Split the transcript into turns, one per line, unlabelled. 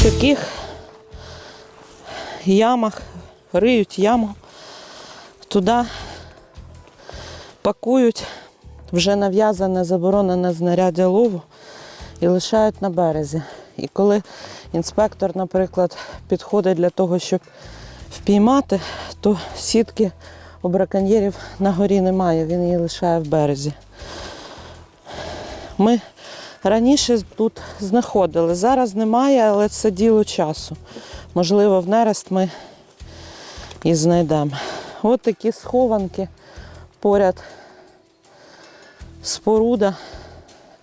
таких ямах, риють яму, туди пакують вже нав'язане, заборонене знаряддя лову і лишають на березі. І коли інспектор, наприклад, підходить для того, щоб впіймати, то сітки у браконьєрів на горі немає, він її лишає в березі. Ми раніше тут знаходили, зараз немає, але це діло часу. Можливо, в нерест ми і знайдемо. Ось такі схованки, поряд споруда